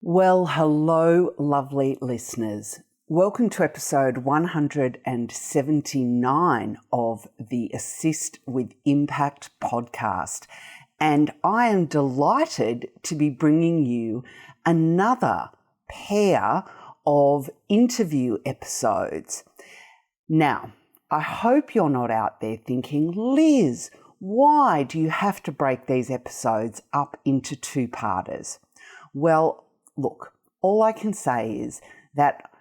Well, hello, lovely listeners. Welcome to episode 179 of the Assist with Impact podcast. And I am delighted to be bringing you another pair of interview episodes. Now, I hope you're not out there thinking, Liz, why do you have to break these episodes up into two-parters? Well, look, all I can say is that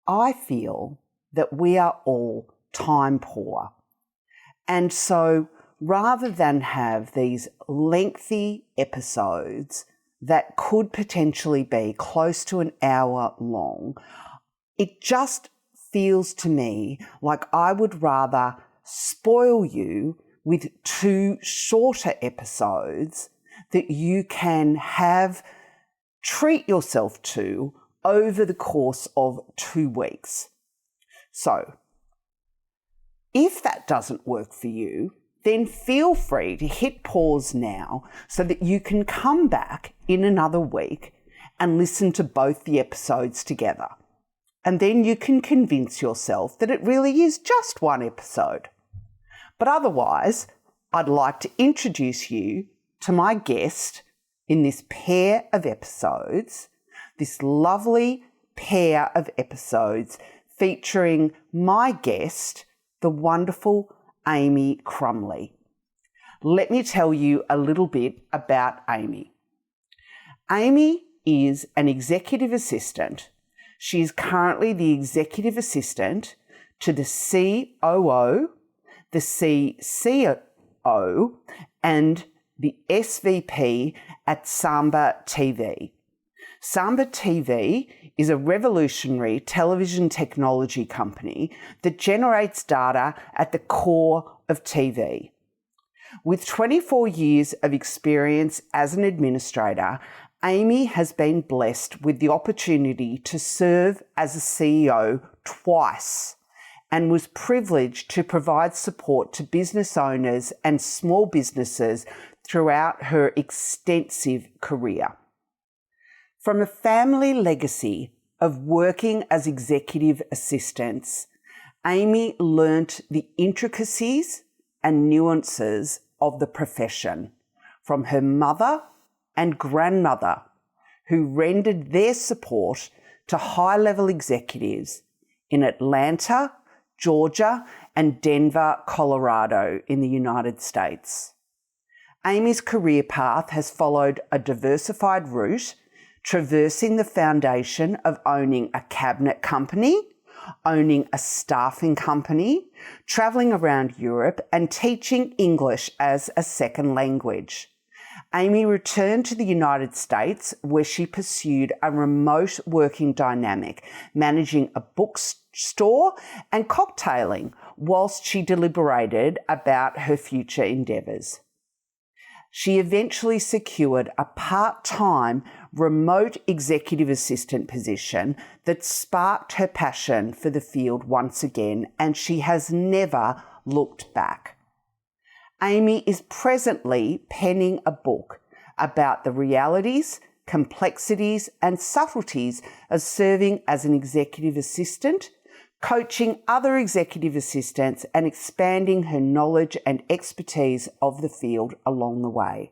I feel that we are all time poor. And so rather than have these lengthy episodes that could potentially be close to an hour long, it just feels to me like I would rather spoil you with two shorter episodes that you can treat yourself to over the course of 2 weeks. So, if that doesn't work for you, then feel free to hit pause now so that you can come back in another week and listen to both the episodes together. And then you can convince yourself that it really is just one episode. But otherwise, I'd like to introduce you to my guest in this pair of episodes, this lovely pair of episodes featuring my guest, the wonderful Amy Crumley. Let me tell you a little bit about Amy. Amy is an executive assistant. She is currently the executive assistant to the COO, the CCO, and the SVP at Samba TV. Samba TV is a revolutionary television technology company that generates data at the core of TV. With 24 years of experience as an administrator, Amy has been blessed with the opportunity to serve as a CEO twice and was privileged to provide support to business owners and small businesses throughout her extensive career. From a family legacy of working as executive assistants, Amy learnt the intricacies and nuances of the profession from her mother and grandmother, who rendered their support to high-level executives in Atlanta, Georgia, and Denver, Colorado in the United States. Amy's career path has followed a diversified route, traversing the foundation of owning a cabinet company, owning a staffing company, travelling around Europe, and teaching English as a second language. Amy returned to the United States, where she pursued a remote working dynamic, managing a bookstore and cocktailing whilst she deliberated about her future endeavours. She eventually secured a part-time remote executive assistant position that sparked her passion for the field once again, and she has never looked back. Amy is presently penning a book about the realities, complexities, and subtleties of serving as an executive assistant, coaching other executive assistants, and expanding her knowledge and expertise of the field along the way.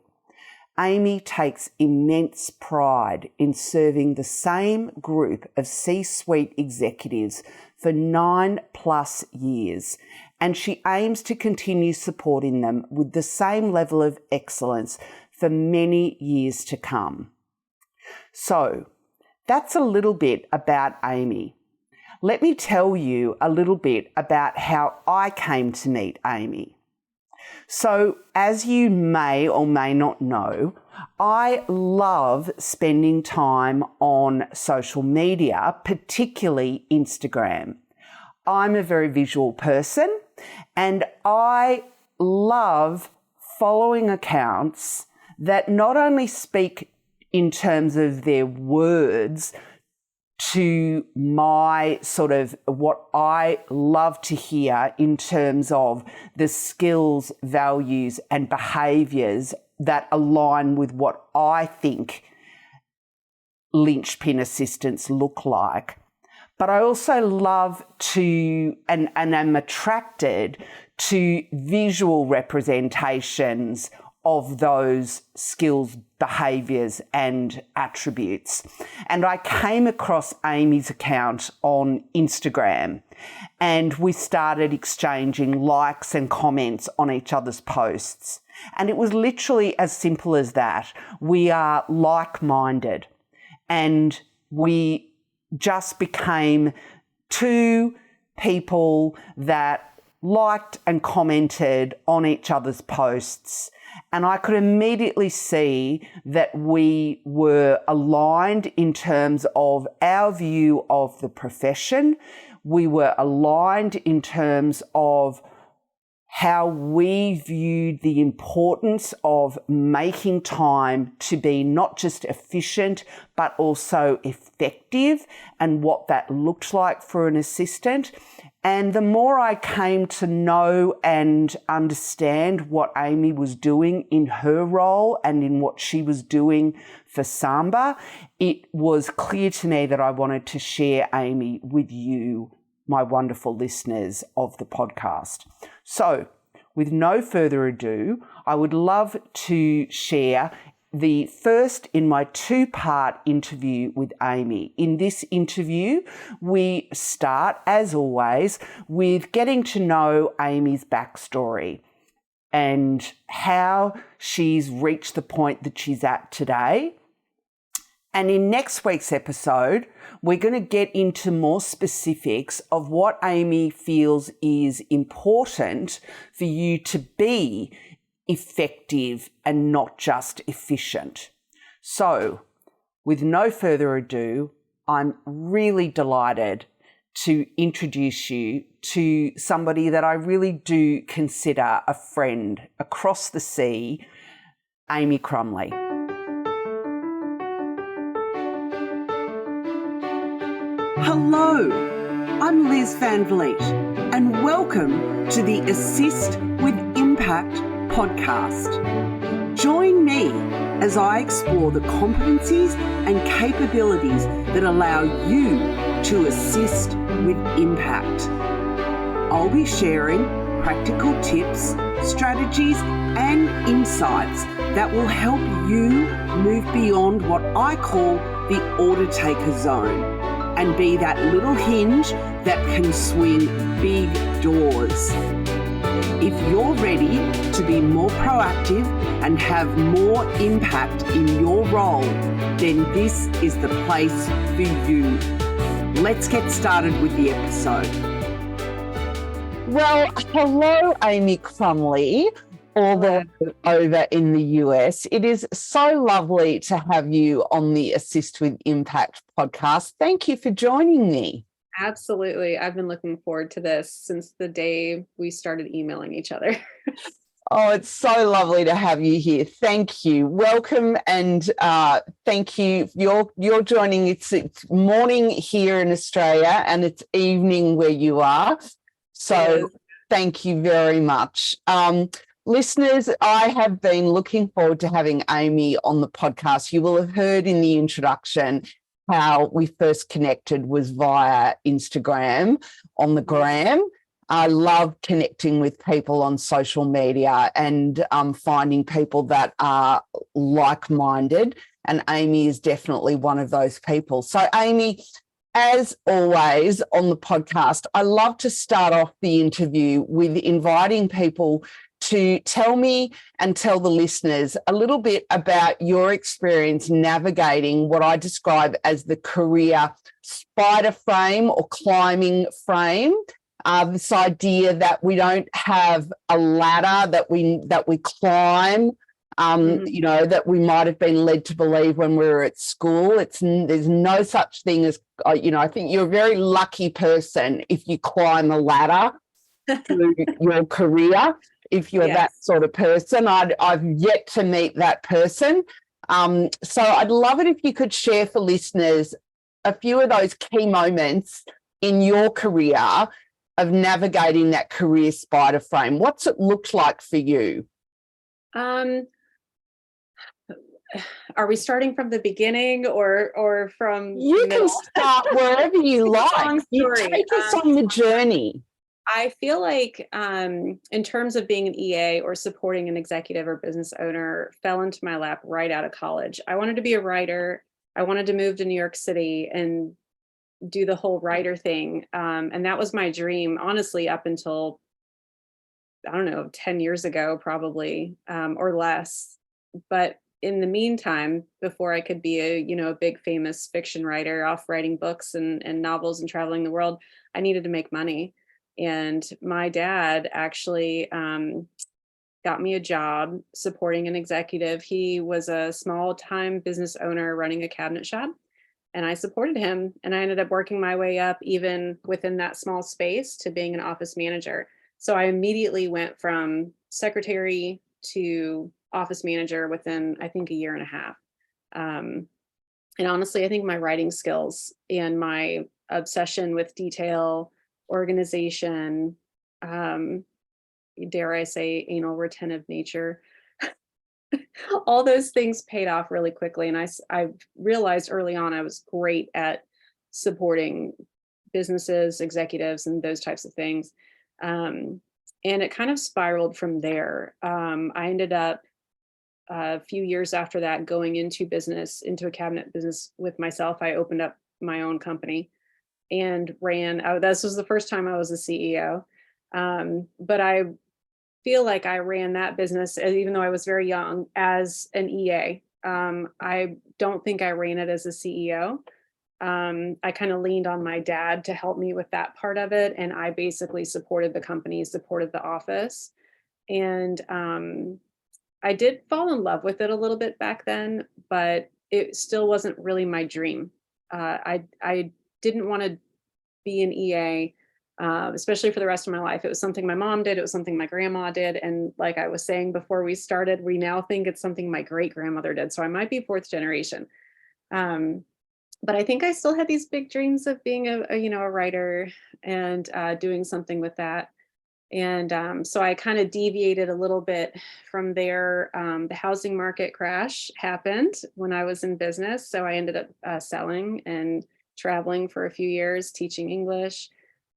Amy takes immense pride in serving the same group of C-suite executives for 9+ years, and she aims to continue supporting them with the same level of excellence for many years to come. So, that's a little bit about Amy. Let me tell you a little bit about how I came to meet Amy. So, as you may or may not know, I love spending time on social media, particularly Instagram. I'm a very visual person, and I love following accounts that not only speak in terms of their words to my sort of what I love to hear in terms of the skills, values, and behaviours that align with what I think linchpin assistants look like. But I also love to, and am attracted to visual representations of those skills, behaviours and attributes. And I came across Amy's account on Instagram, and we started exchanging likes and comments on each other's posts. And it was literally as simple as that. We are like-minded, and we just became two people that liked and commented on each other's posts. And I could immediately see that we were aligned in terms of our view of the profession. We were aligned in terms of how we viewed the importance of making time to be not just efficient, but also effective, and what that looked like for an assistant. And the more I came to know and understand what Amy was doing in her role and in what she was doing for Samba, it was clear to me that I wanted to share Amy with you, my wonderful listeners of the podcast. So, with no further ado, I would love to share the first in my two-part interview with Amy. In this interview, we start, as always, with getting to know Amy's backstory and how she's reached the point that she's at today. And in next week's episode, we're going to get into more specifics of what Amy feels is important for you to be effective and not just efficient. So, with no further ado, I'm really delighted to introduce you to somebody that I really do consider a friend across the sea, Amy Crumley. Hello, I'm Liz Van Vliet, and welcome to the Assist with Impact podcast. Join me as I explore the competencies and capabilities that allow you to assist with impact. I'll be sharing practical tips, strategies, and insights that will help you move beyond what I call the order taker zone and be that little hinge that can swing big doors. If you're ready to be more proactive and have more impact in your role, then this is the place for you. Let's get started with the episode. Well, hello, Amy Crumley, all the way over in the US. It is so lovely to have you on the Assist with Impact podcast. Thank you for joining me. Absolutely. I've been looking forward to this since the day we started emailing each other. Oh, it's so lovely to have you here. Thank you. Welcome, and thank you. You're joining. It's morning here in Australia and it's evening where you are. So yes. Thank you very much. Listeners, I have been looking forward to having Amy on the podcast. You will have heard in the introduction how we first connected was via Instagram on the gram. I love connecting with people on social media and finding people that are like-minded, and Amy is definitely one of those people. So, Amy, as always on the podcast, I love to start off the interview with inviting people to tell me and tell the listeners a little bit about your experience navigating what I describe as the career spider frame or climbing frame. This idea that we don't have a ladder that we climb, you know, that we might have been led to believe when we were at school. There's no such thing as, you know, I think you're a very lucky person if you climb a ladder through your career. If you're that sort of person, I've yet to meet that person. So I'd love it if you could share for listeners a few of those key moments in your career of navigating that career spider frame. What's it looked like for you? Are we starting from the beginning or from You the can middle? start wherever you It's a like. long You story. take us on the journey. I feel like in terms of being an EA or supporting an executive or business owner fell into my lap right out of college. I wanted to be a writer. I wanted to move to New York City and do the whole writer thing. And that was my dream, honestly, up until, I don't know, 10 years ago, probably, or less. But in the meantime, before I could be a big famous fiction writer off writing books and novels and traveling the world, I needed to make money. And my dad actually got me a job supporting an executive. He was a small time business owner running a cabinet shop, and I supported him. And I ended up working my way up, even within that small space, to being an office manager. So I immediately went from secretary to office manager within, I think, a year and a half. Um, and honestly, I think my writing skills and my obsession with detail, organization, um, dare I say, anal retentive nature, all those things paid off really quickly. And I realized early on I was great at supporting businesses, executives, and those types of things. Um, and it kind of spiraled from there. I ended up a few years after that going into business, into a cabinet business with myself. I opened up my own company and ran. This was the first time I was a CEO. But I feel like I ran that business, even though I was very young, as an EA. I don't think I ran it as a CEO. I kind of leaned on my dad to help me with that part of it. And I basically supported the company, supported the office. And I did fall in love with it a little bit back then, but it still wasn't really my dream. I didn't want to be an EA, especially for the rest of my life. It was something my mom did. It was something my grandma did. And like I was saying before we started, we now think it's something my great grandmother did. So I might be fourth generation. Um, but I think I still had these big dreams of being a writer and doing something with that. And so I kind of deviated a little bit from there. The housing market crash happened when I was in business. So I ended up selling and traveling for a few years, teaching English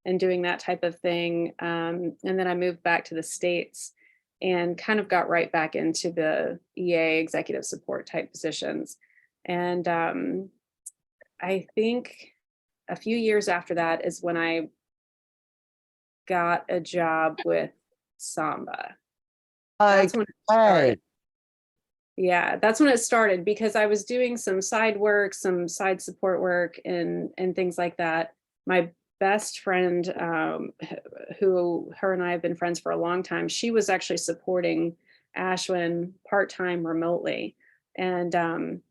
and doing that type of thing. And then I moved back to the States and kind of got right back into the EA executive support type positions. And I think a few years after that is when I got a job with Samba. That's when it Okay. started. Yeah, that's when it started because I was doing some side work, some side support work and things like that. My best friend, who her and I have been friends for a long time, she was actually supporting Ashwin part-time remotely and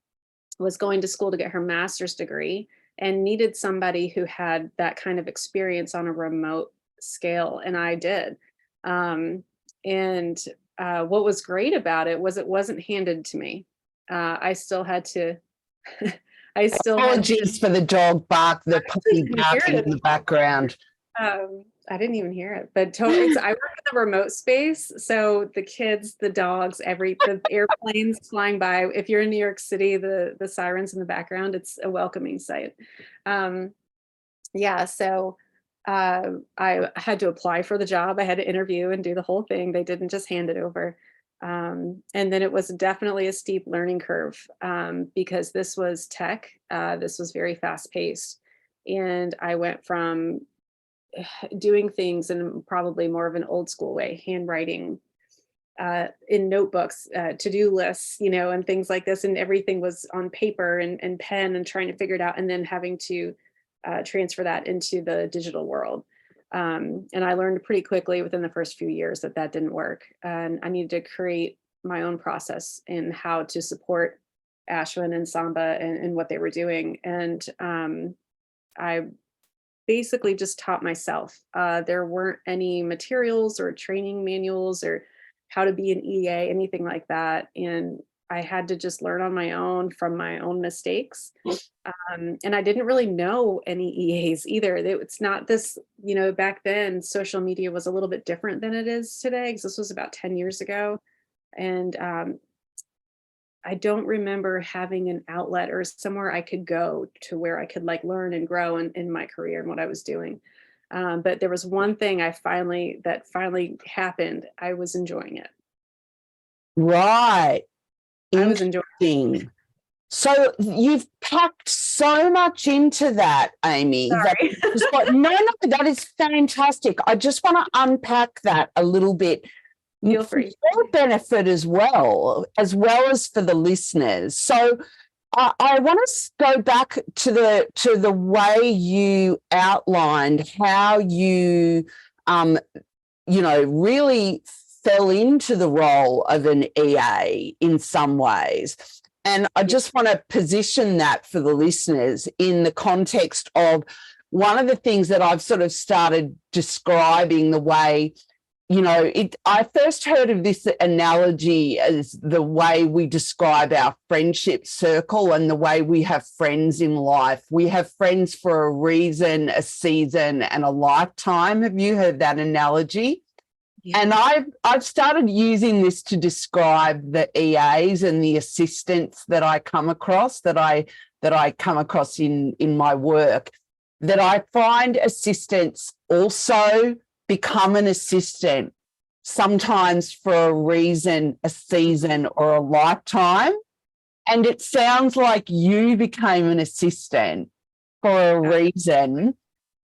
was going to school to get her master's degree and needed somebody who had that kind of experience on a remote scale. And I did. And what was great about it was it wasn't handed to me. I still had to, I still had to, Apologies for the dog bark, the puppy didn't hear barking it. in the background. I didn't even hear it, but totally. I work in the remote space, so the kids, the dogs, the airplanes flying by. If you're in New York City, the sirens in the background, it's a welcoming sight. Um, yeah, so I had to apply for the job. I had to interview and do the whole thing. They didn't just hand it over. And then it was definitely a steep learning curve because this was tech. This was very fast paced. And I went from doing things in probably more of an old school way, handwriting in notebooks, to-do lists, and things like this. And everything was on paper and pen and trying to figure it out and then having to transfer that into the digital world. And I learned pretty quickly within the first few years that didn't work. And I needed to create my own process in how to support Ashwin and Samba and what they were doing. And I basically just taught myself. There weren't any materials or training manuals or how to be an EA, anything like that. And I had to just learn on my own from my own mistakes. And I didn't really know any EAs either. It's not this, back then social media was a little bit different than it is today because this was about 10 years ago. And I don't remember having an outlet or somewhere I could go to where I could like learn and grow in my career and what I was doing. But there was one thing that finally happened. I was enjoying it. Right. I was enjoying Interesting. So you've packed so much into that, Amy. it. That Sorry. no, that is fantastic. I just want to unpack that a little bit Feel for free. your benefit as well as for the listeners. So I want to go back to the way you outlined how you really fell into the role of an EA in some ways. And I just want to position that for the listeners in the context of one of the things that I've sort of started describing the way, I first heard of this analogy as the way we describe our friendship circle and the way we have friends in life. We have friends for a reason, a season, and a lifetime. Have you heard that analogy? Yeah. And I've started using this to describe the EAs and the assistants that I come across, that I come across in my work, that I find assistants also become an assistant, sometimes for a reason, a season, or a lifetime. And it sounds like you became an assistant for a reason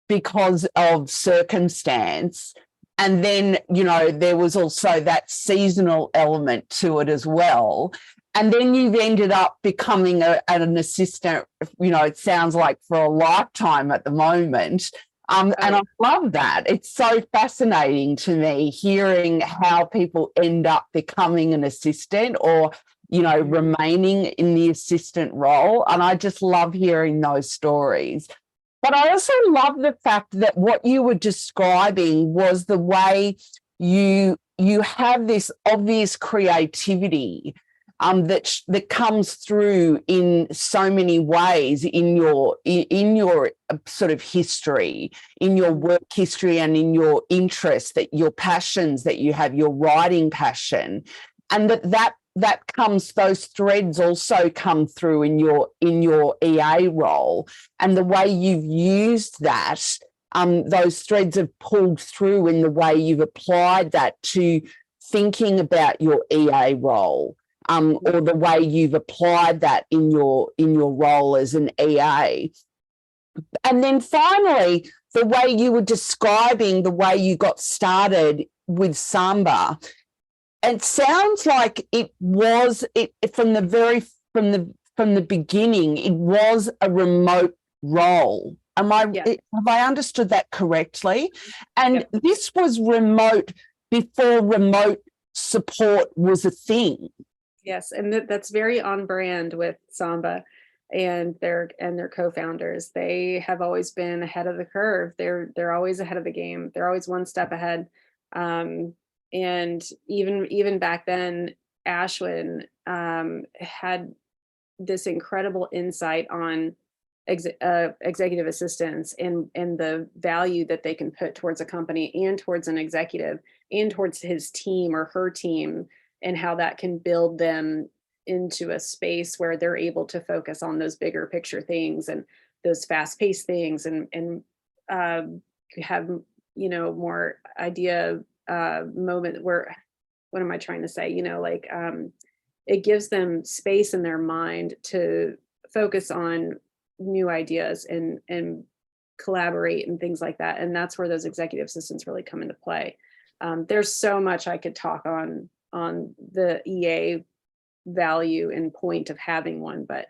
because of circumstance. And then, there was also that seasonal element to it as well. And then you've ended up becoming an assistant, it sounds like for a lifetime at the moment. And I love that. It's so fascinating to me hearing how people end up becoming an assistant or, remaining in the assistant role. And I just love hearing those stories. But I also love the fact that what you were describing was the way you have this obvious creativity that comes through in so many ways in your sort of history, in your work history, and in your interests, that your passions that you have, your writing passion, and that comes, those threads also come through in your EA role, and the way you've used that, those threads have pulled through in the way you've applied that to thinking about your EA role, or the way you've applied that in your role as an EA. And then finally, the way you were describing the way you got started with Samba. It sounds like it was from the beginning. It was a remote role. Have I understood that correctly? And this was remote before remote support was a thing. Yes, and that's very on brand with Samba and their co-founders. They have always been ahead of the curve. They're always ahead of the game. They're always one step ahead. And even back then, Ashwin had this incredible insight on executive assistants and the value that they can put towards a company and towards an executive and towards his team or her team, and how that can build them into a space where they're able to focus on those bigger picture things and those fast-paced things and have more idea moment where, what am I trying to say? It gives them space in their mind to focus on new ideas and collaborate and things like that. And that's where those executive assistants really come into play. There's so much I could talk on the EA value and point of having one, but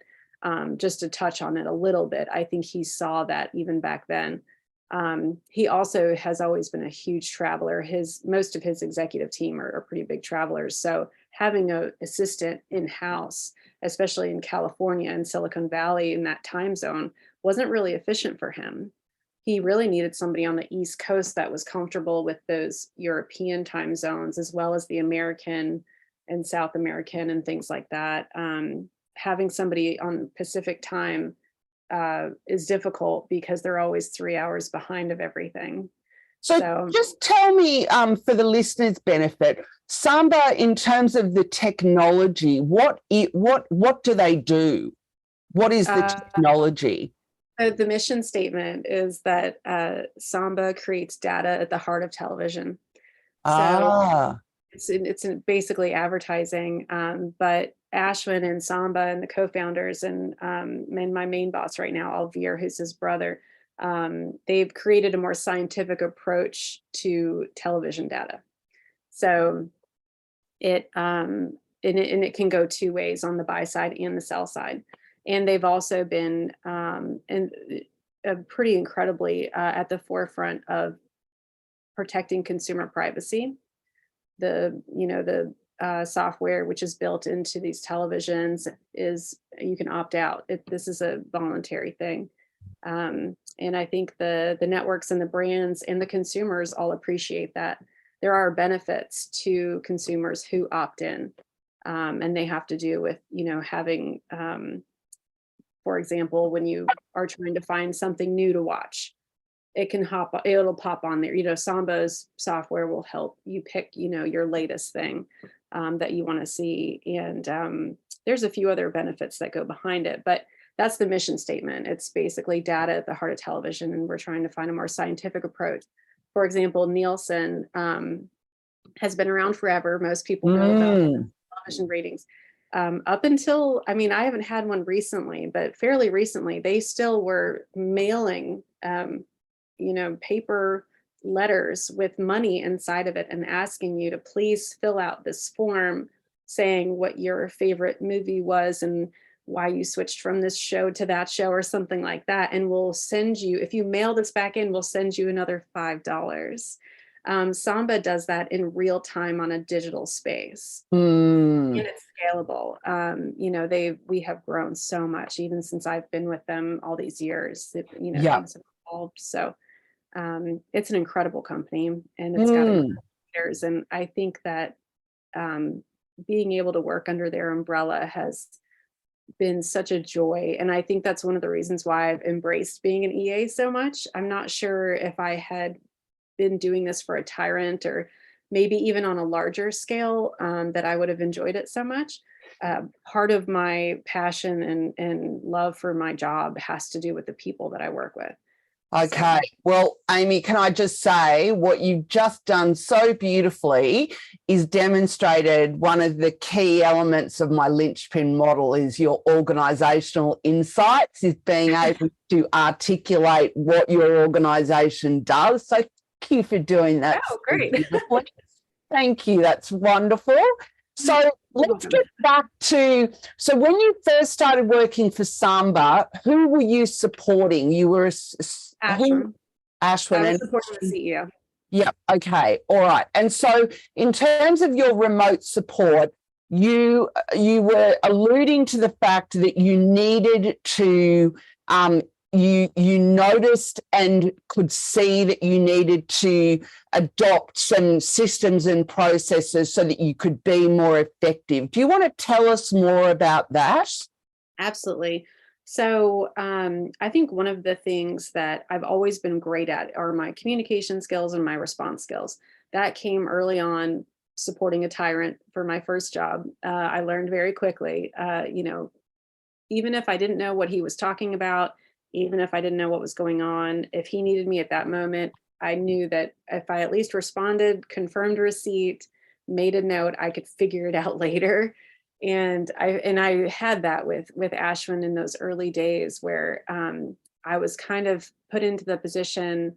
just to touch on it a little bit, I think he saw that even back then. He also has always been a huge traveler. Most of his executive team are pretty big travelers. So having an assistant in-house, especially in California and Silicon Valley in that time zone, wasn't really efficient for him. He really needed somebody on the East Coast that was comfortable with those European time zones, as well as the American and South American and things like that. Having somebody on Pacific time is difficult because they're always 3 hours behind of everything. So just tell me, for the listeners' benefit, Samba, in terms of the technology, what do they do? What is the technology? The mission statement is that Samba creates data at the heart of television. So it's basically advertising, but Ashwin and Samba and the co-founders and my main boss right now, Alveer, who's his brother, they've created a more scientific approach to television data. So it it can go two ways, on the buy side and the sell side. And they've also been pretty incredibly at the forefront of protecting consumer privacy. The software which is built into these televisions is, you can opt out. This is a voluntary thing. And I think the networks and the brands and the consumers all appreciate that. There are benefits to consumers who opt in, and they have to do with, having, for example, when you are trying to find something new to watch, it'll pop on there. Samba's software will help you pick, your latest thing that you want to see. And there's a few other benefits that go behind it, but that's the mission statement. It's basically data at the heart of television, and we're trying to find a more scientific approach. For example, Nielsen has been around forever. Most people know about television ratings. Up until, I haven't had one recently, but fairly recently, they still were mailing, paper letters with money inside of it and asking you to please fill out this form saying what your favorite movie was and why you switched from this show to that show or something like that. And we'll send you, if you mail this back in, we'll send you another $5. Samba does that in real time on a digital space. And it's scalable. We have grown so much even since I've been with them all these years. Things have evolved. So it's an incredible company, and it's got leaders. And I think that being able to work under their umbrella has been such a joy. And I think that's one of the reasons why I've embraced being an EA so much. I'm not sure if I had been doing this for a tyrant, or maybe even on a larger scale, that I would have enjoyed it so much. Part of my passion and love for my job has to do with the people that I work with. Okay. Well, Amy, can I just say what you've just done so beautifully is demonstrated one of the key elements of my linchpin model is your organisational insights, is being able to articulate what your organisation does. So thank you for doing that. Oh, great. Thank you. That's wonderful. So let's get back to, so when you first started working for Samba, who were you supporting? You were Ashwin. Ashwin. I was supporting the CEO. Yeah. Okay. All right. And so in terms of your remote support, you were alluding to the fact that you needed to, you noticed and could see that you needed to adopt some systems and processes so that you could be more effective. Do you want to tell us more about that? Absolutely. So I think one of the things that I've always been great at are my communication skills and my response skills. That came early on supporting a tyrant for my first job. I learned very quickly, even if I didn't know what he was talking about, even if I didn't know what was going on, if he needed me at that moment, I knew that if I at least responded, confirmed receipt, made a note, I could figure it out later. And I had that with Ashwin in those early days where I was kind of put into the position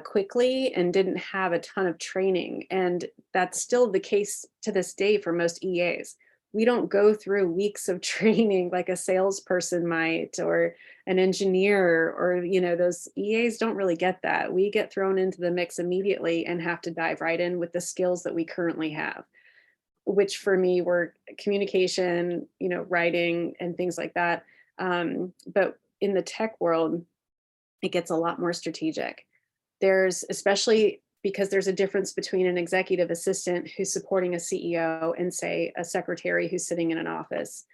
quickly and didn't have a ton of training. And that's still the case to this day for most EAs. We don't go through weeks of training like a salesperson might, or an engineer, or, those EAs don't really get that. We get thrown into the mix immediately and have to dive right in with the skills that we currently have, which for me were communication, writing and things like that. But in the tech world, it gets a lot more strategic. There's, especially because there's a difference between an executive assistant who's supporting a CEO and, say, a secretary who's sitting in an office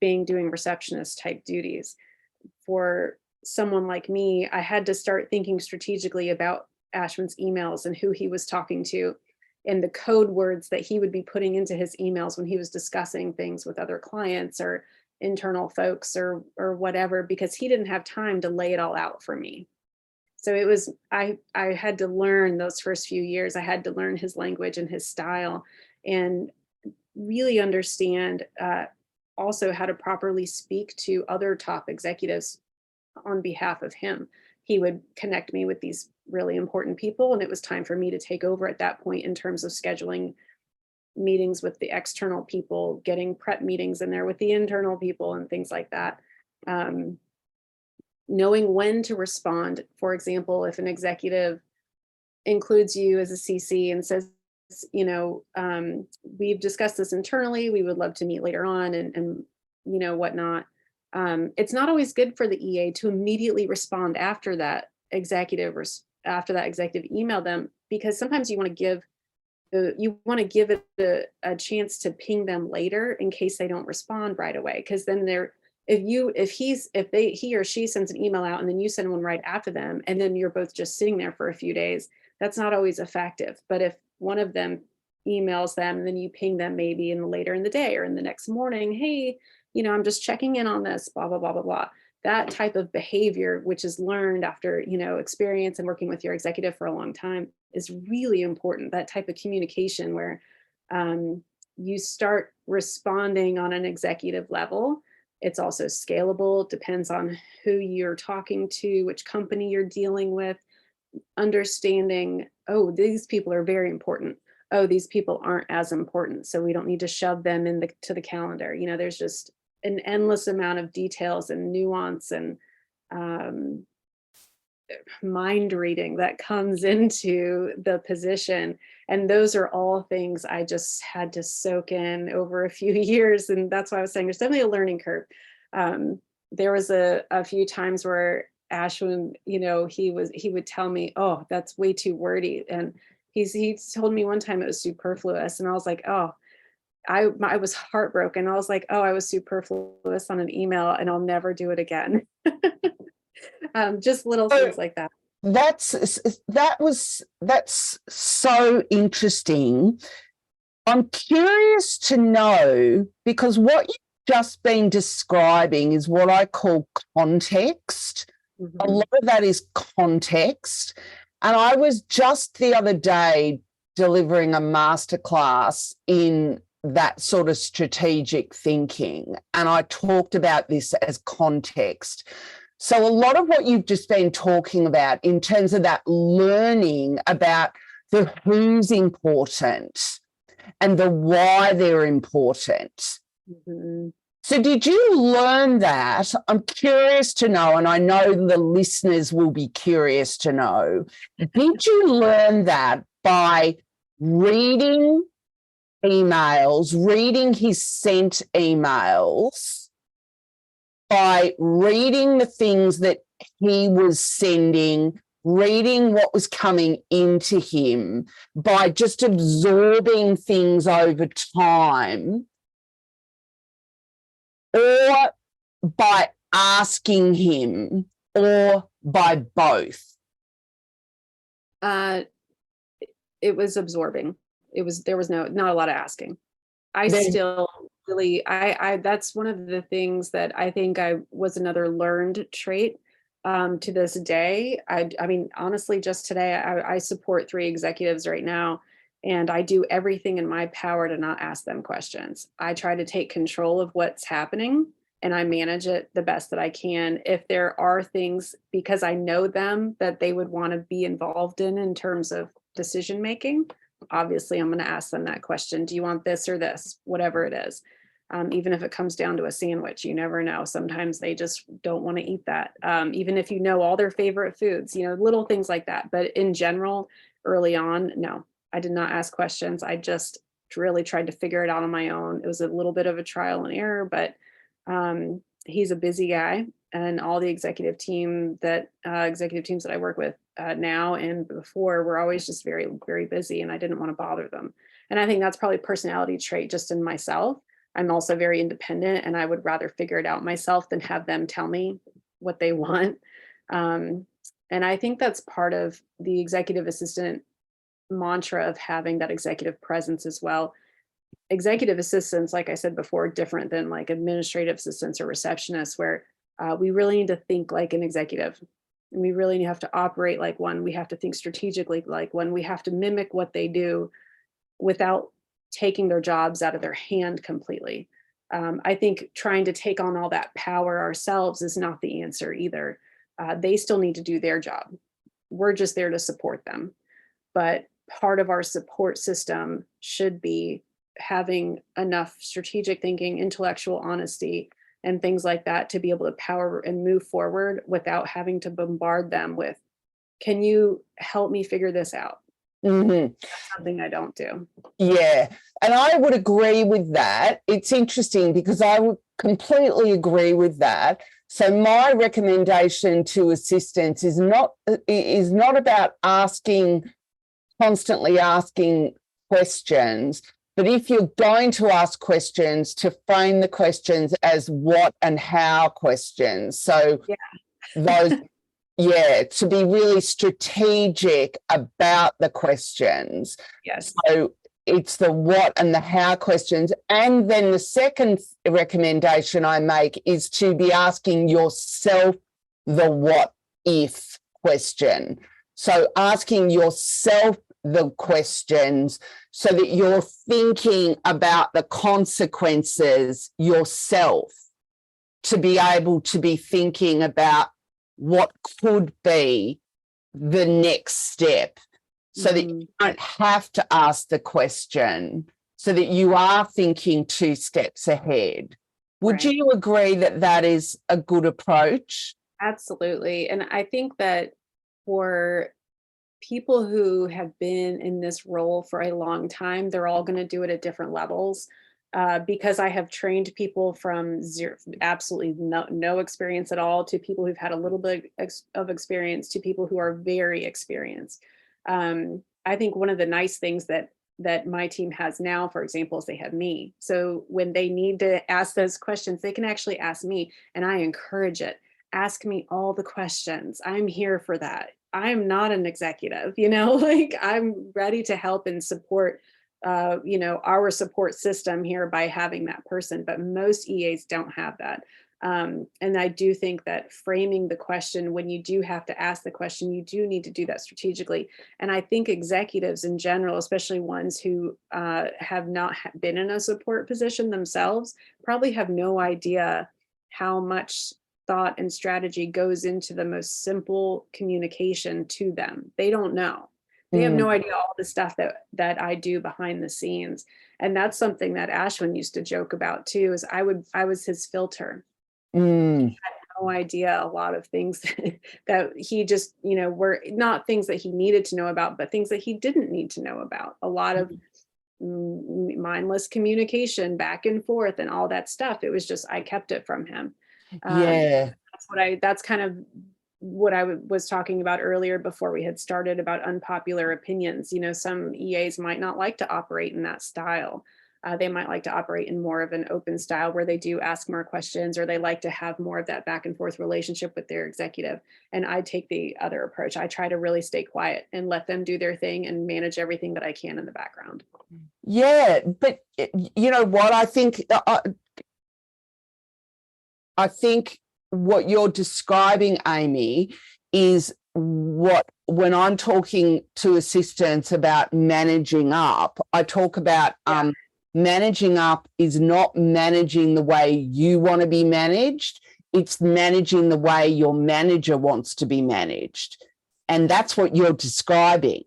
doing receptionist type duties. For someone like me, I had to start thinking strategically about Ashwin's emails and who he was talking to and the code words that he would be putting into his emails when he was discussing things with other clients or internal folks or whatever, because he didn't have time to lay it all out for me. So it was, I had to learn those first few years. I had to learn his language and his style and really understand also how to properly speak to other top executives on behalf of him. He would connect me with these really important people, and it was time for me to take over at that point in terms of scheduling meetings with the external people, getting prep meetings in there with the internal people and things like that. Knowing when to respond. For example, if an executive includes you as a CC and says, you know, we've discussed this internally, we would love to meet later on and you know, whatnot. It's not always good for the EA to immediately respond after that executive emailed them, because sometimes you want to give it a chance to ping them later in case they don't respond right away. Because then if he or she sends an email out and then you send one right after them, and then you're both just sitting there for a few days, that's not always effective. But if one of them emails them and then you ping them maybe later in the day or in the next morning, hey, you know, I'm just checking in on this, blah, blah, blah, blah, blah. That type of behavior, which is learned after, you know, experience and working with your executive for a long time, is really important. That type of communication where you start responding on an executive level. It's also scalable, depends on who you're talking to, which company you're dealing with, understanding, oh, these people are very important. Oh, these people aren't as important, so we don't need to shove them to the calendar. You know, there's just an endless amount of details and nuance and mind reading that comes into the position. And those are all things I just had to soak in over a few years. And that's why I was saying there's definitely a learning curve. There was a few times where Ashwin, you know, he would tell me, oh, that's way too wordy. And he told me one time it was superfluous. And I was like, oh, I was heartbroken. I was like, oh, I was superfluous on an email and I'll never do it again. Just little things like that. That's so interesting. I'm curious to know, because what you've just been describing is what I call context. Mm-hmm. A lot of that is context. And I was just the other day delivering a masterclass in that sort of strategic thinking. And I talked about this as context. So a lot of what you've just been talking about in terms of that learning about the who's important and the why they're important. Mm-hmm. So did you learn that? I'm curious to know, and I know the listeners will be curious to know, did you learn that by reading emails, reading his sent emails, by reading the things that he was sending, reading what was coming into him, by just absorbing things over time, or by asking him, or by both? It was absorbing. There was not a lot of asking. Still really, that's one of the things that I think I was another learned trait to this day. I mean, honestly, just today, I support 3 executives right now, and I do everything in my power to not ask them questions. I try to take control of what's happening and I manage it the best that I can. If there are things, because I know them, that they would want to be involved in terms of decision making, obviously I'm going to ask them that question. Do you want this or this? Whatever it is. Even if it comes down to a sandwich, you never know. Sometimes they just don't want to eat that. Even if you know all their favorite foods, you know, little things like that. But in general, early on, no, I did not ask questions. I just really tried to figure it out on my own. It was a little bit of a trial and error, but he's a busy guy, and all the executive teams that I work with now and before were always just very, very busy, and I didn't want to bother them. And I think that's probably a personality trait just in myself. I'm also very independent, and I would rather figure it out myself than have them tell me what they want. And I think that's part of the executive assistant mantra of having that executive presence as well. Executive assistants, like I said before, different than like administrative assistants or receptionists, where we really need to think like an executive. And we really have to operate like one. We have to think strategically like one. We have to mimic what they do without taking their jobs out of their hand completely. I think trying to take on all that power ourselves is not the answer either. They still need to do their job. We're just there to support them. But part of our support system should be having enough strategic thinking, intellectual honesty, and things like that to be able to power and move forward without having to bombard them with, can you help me figure this out? Mm-hmm. That's something I don't do. Yeah, and I would agree with that. It's interesting because I would completely agree with that. So my recommendation to assistants is not about constantly asking questions, but if you're going to ask questions, to frame the questions as what and how questions. So those, to be really strategic about the questions. Yes. So it's the what and the how questions. And then the second recommendation I make is to be asking yourself the what if question. So asking yourself the questions so that you're thinking about the consequences yourself, to be able to be thinking about what could be the next step, so that you don't have to ask the question, so that you are thinking 2 steps ahead. Would you agree that that is a good approach? Absolutely. And I think that for people who have been in this role for a long time, they're all going to do it at different levels. Because I have trained people from zero, absolutely no experience at all, to people who've had a little bit of experience, to people who are very experienced. I think one of the nice things that my team has now, for example, is they have me. So when they need to ask those questions, they can actually ask me, and I encourage it. Ask me all the questions. I'm here for that. I'm not an executive, like I'm ready to help and support our support system here by having that person, but most EAs don't have that. And I do think that framing the question, when you do have to ask the question, you do need to do that strategically. And I think executives in general, especially ones who have not been in a support position themselves, probably have no idea how much thought and strategy goes into the most simple communication to them. They don't know. They have no idea all the stuff that I do behind the scenes. And that's something that Ashwin used to joke about too, is I was his filter. He had no idea a lot of things that he just, were not things that he needed to know about, but things that he didn't need to know about. A lot of mindless communication back and forth and all that stuff. It was just, I kept it from him. That's kind of what I was talking about earlier before we had started about unpopular opinions. Some EAs might not like to operate in that style. They might like to operate in more of an open style where they do ask more questions, or they like to have more of that back and forth relationship with their executive. And I take the other approach. I try to really stay quiet and let them do their thing and manage everything that I can in the background. Yeah, but you know what? I think what you're describing, Amy, is when I'm talking to assistants about managing up, I talk about managing up is not managing the way you want to be managed. It's managing the way your manager wants to be managed. And that's what you're describing.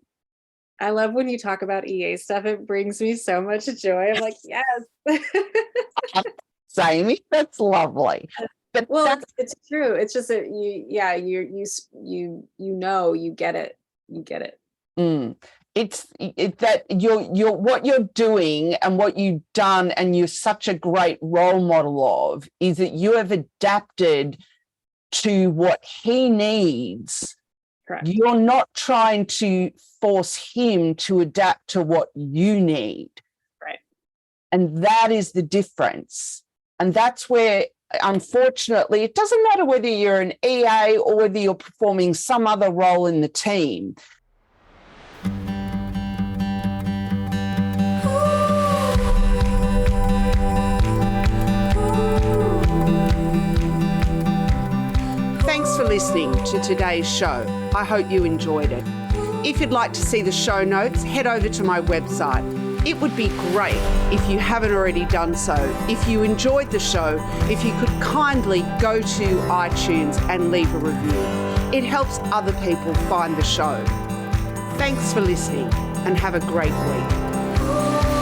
I love when you talk about EA stuff. It brings me so much joy. I'm like, yes. Amy, that's lovely. But it's true. It's just that you get it. You get it. It's that you're what you're doing and what you've done, and you're such a great role model of, is that you have adapted to what he needs. Correct. You're not trying to force him to adapt to what you need. Right. And that is the difference. And that's where Unfortunately, it doesn't matter whether you're an EA or whether you're performing some other role in the team. Thanks for listening to today's show. I hope you enjoyed it. If you'd like to see the show notes, head over to my website. It would be great if you haven't already done so. If you enjoyed the show, if you could kindly go to iTunes and leave a review. It helps other people find the show. Thanks for listening and have a great week.